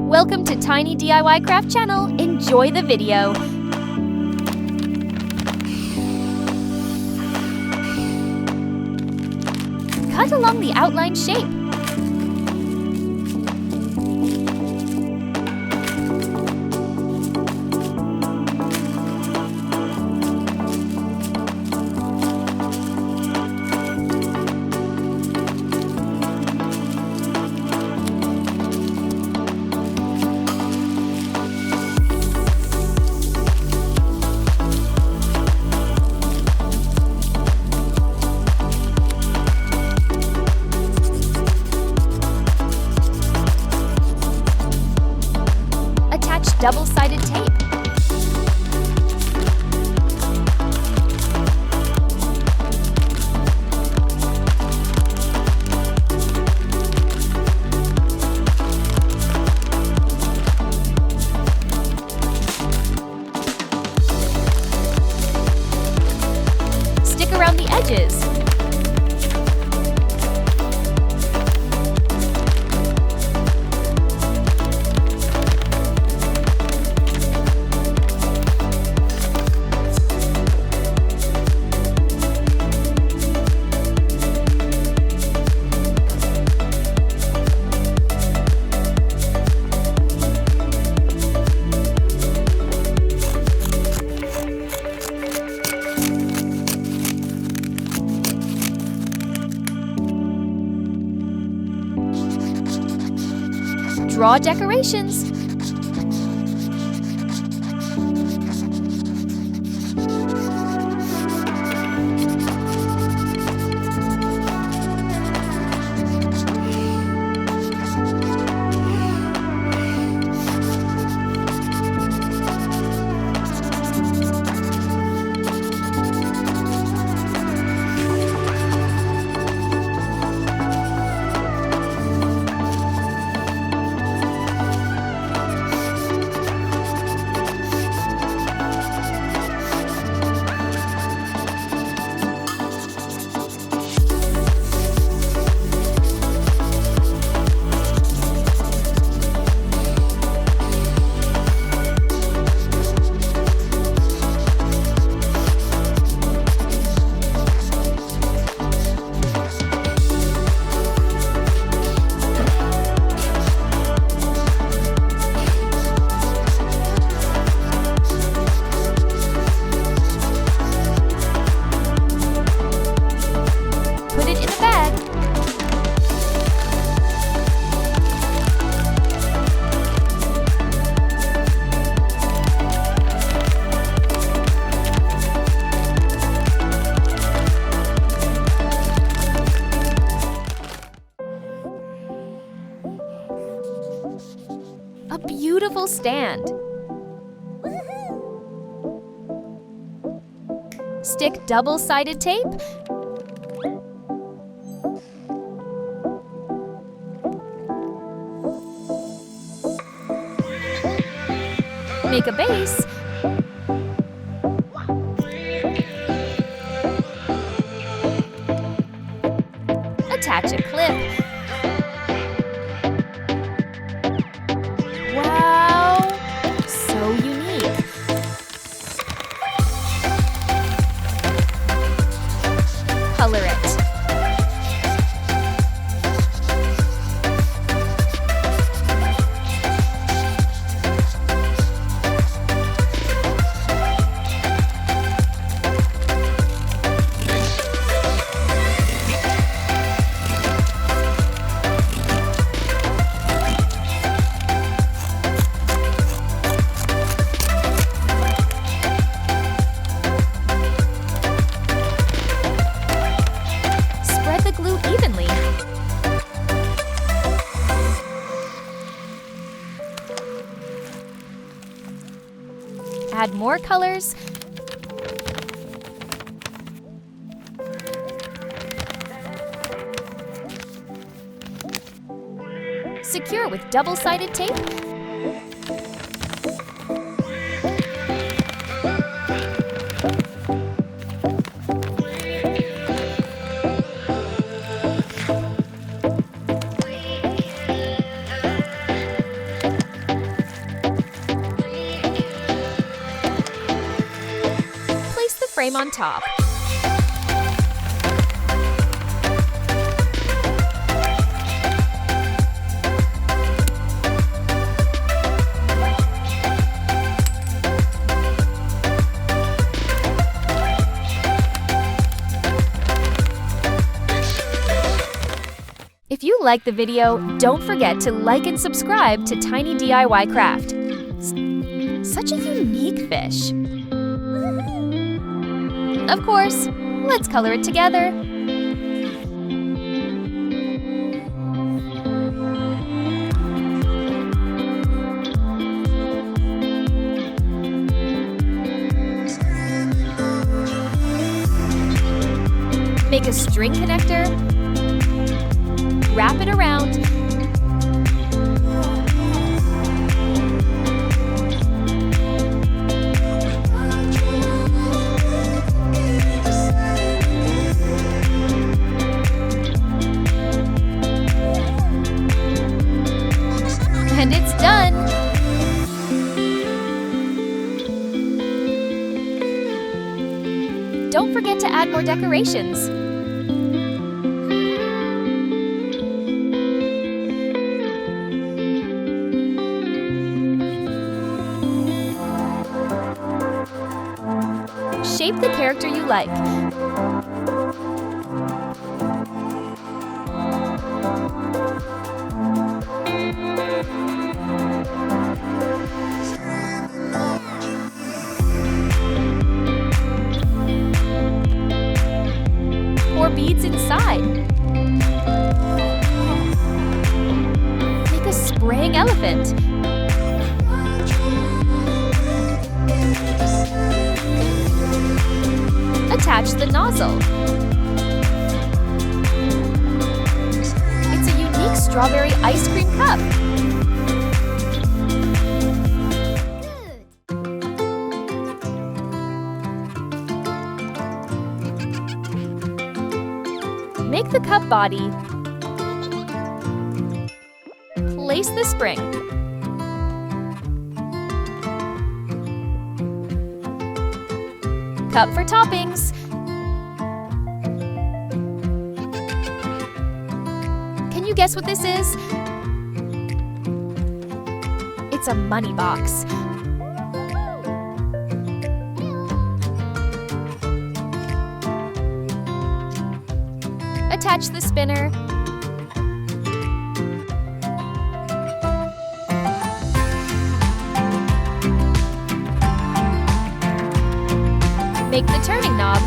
Welcome to Tiny DIY Craft Channel. Enjoy the video. Cut along the outline shape. Double-sided tape. Stick around the edges. Draw decorations. A beautiful stand. Stick double-sided tape. Make a base. Attach a clip. Wow, so unique. Color it. Evenly. Add more colors. Secure with double-sided tape. frame on top. If you like the video, don't forget to like and subscribe to Tiny DIY Craft. Such a unique fish. Of course, let's color it together. Make a string connector. Wrap it around. And it's done! Don't forget to add more decorations. Shape the character you like. Pour beads inside. Make a spraying elephant. Attach the nozzle. It's a unique strawberry ice cream cup. Make the cup body. Place the spring. Cup for toppings. Can you guess what this is? It's a money box. Attach the spinner. Make the turning knob.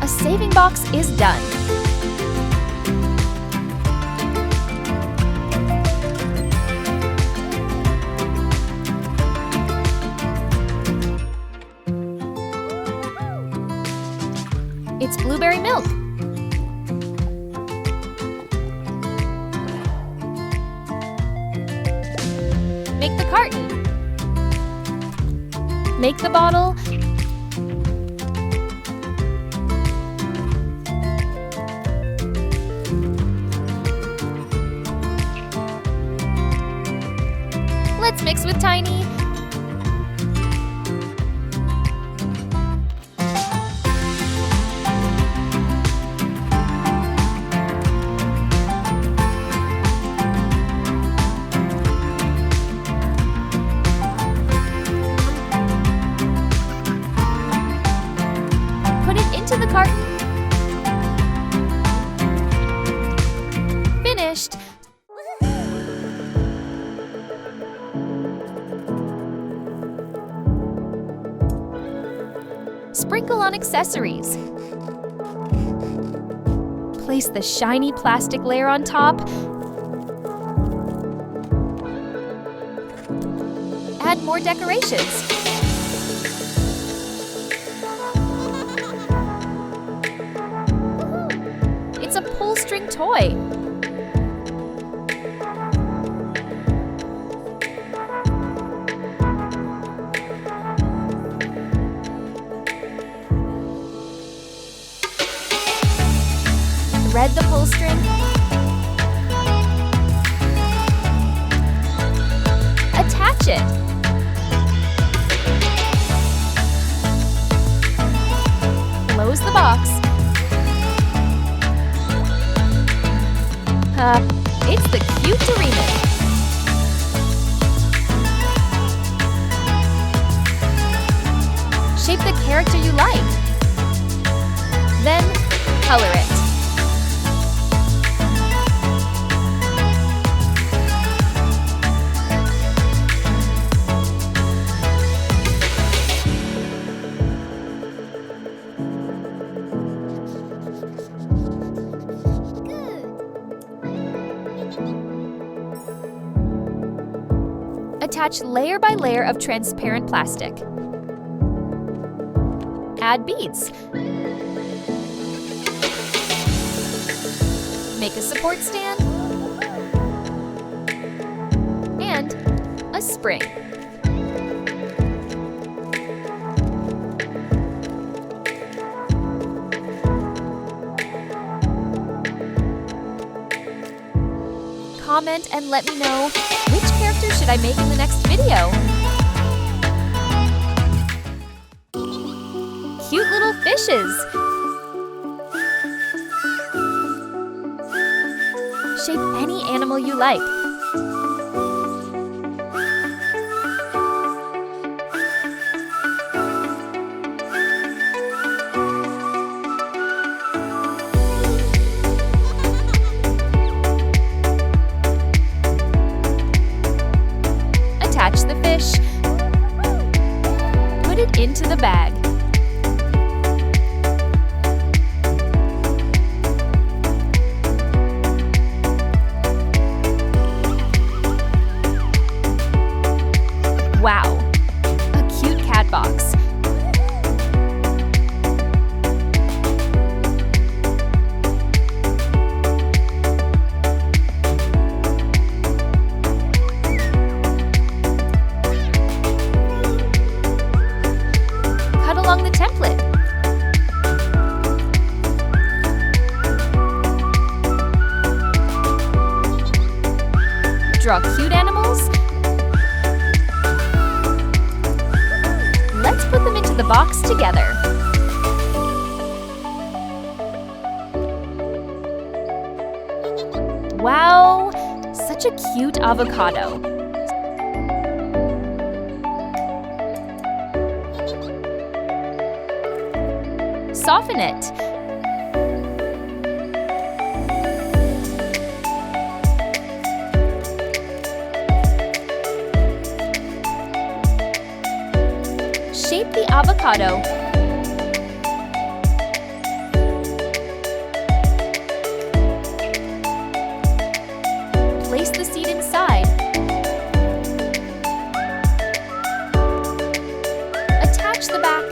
A saving box is done. It's blueberry milk. Make the carton. Make the bottle. Let's mix with Tiny. Into the carton. Finished. Sprinkle on accessories. Place the shiny plastic layer on top. Add more decorations. It's a pull-string toy. Thread the pull string. Attach it. Close the box. It's the cute Origami. Shape the character you like. Then, color it. Attach layer by layer of transparent plastic. Add beads. Make a support stand. And a spring. Comment and let me know, which character should I make in the next video? Cute little fishes! Shape any animal you like. Attach the fish. Put it into the bag. Wow, a cute cat box. Cut along the template. Draw cute animals. Let's put them into the box together. Wow, such a cute avocado. Soften it. Shape the avocado. Place the seed inside. Attach the back.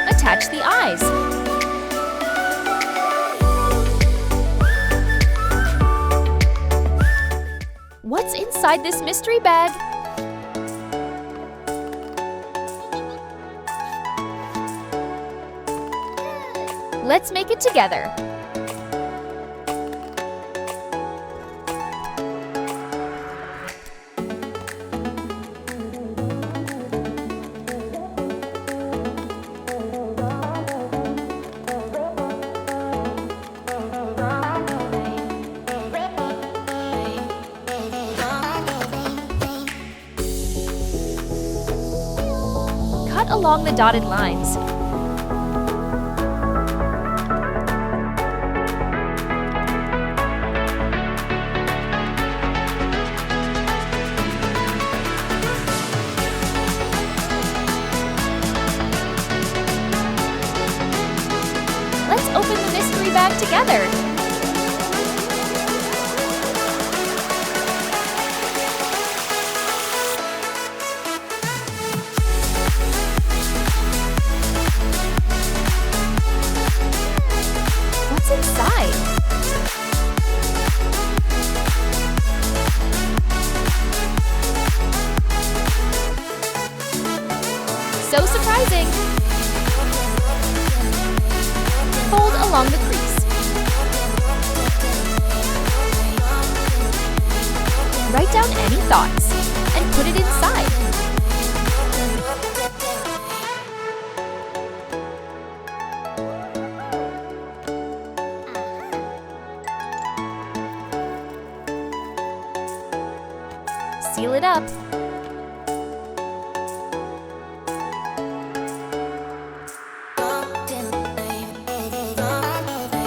Attach the eyes. What's inside this mystery bag? Let's make it together. Cut along the dotted lines. Let's open the mystery bag together. What's inside? Fold along the crease. Write down any thoughts and put it inside. Seal it up.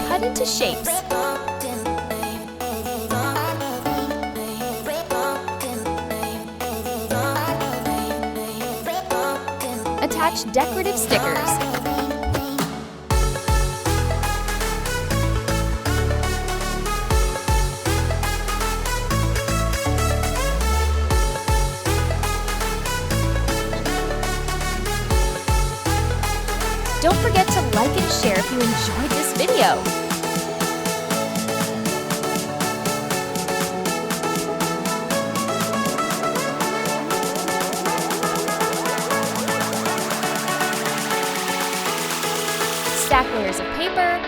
Cut into shapes. Attach decorative stickers. Don't forget to like and share if you enjoyed this video. Stack layers of paper.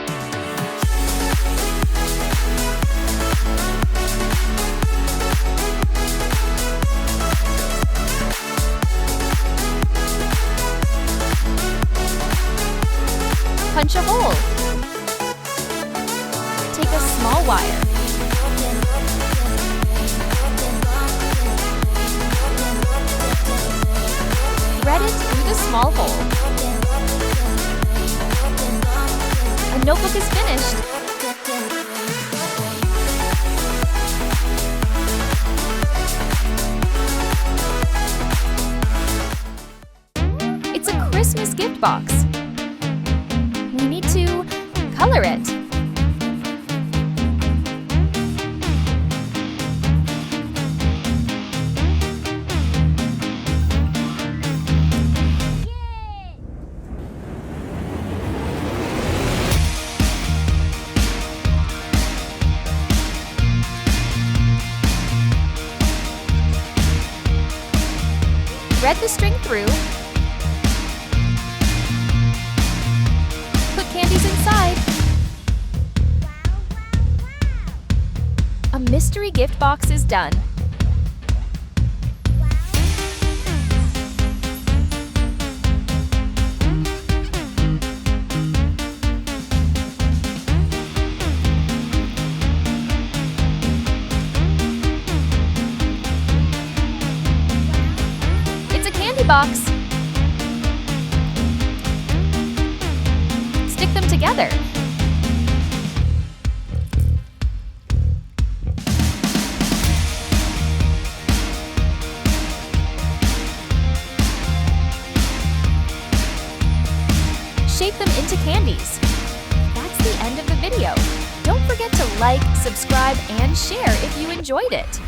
Punch a hole. Take a small wire. Thread it through the small hole. A notebook is finished. It's a Christmas gift box. We need to color it. Thread the string through. Put candies inside. A mystery gift box is done. Box. Stick them together. Shape them into candies. That's the end of the video. Don't forget to like, subscribe, and share if you enjoyed it.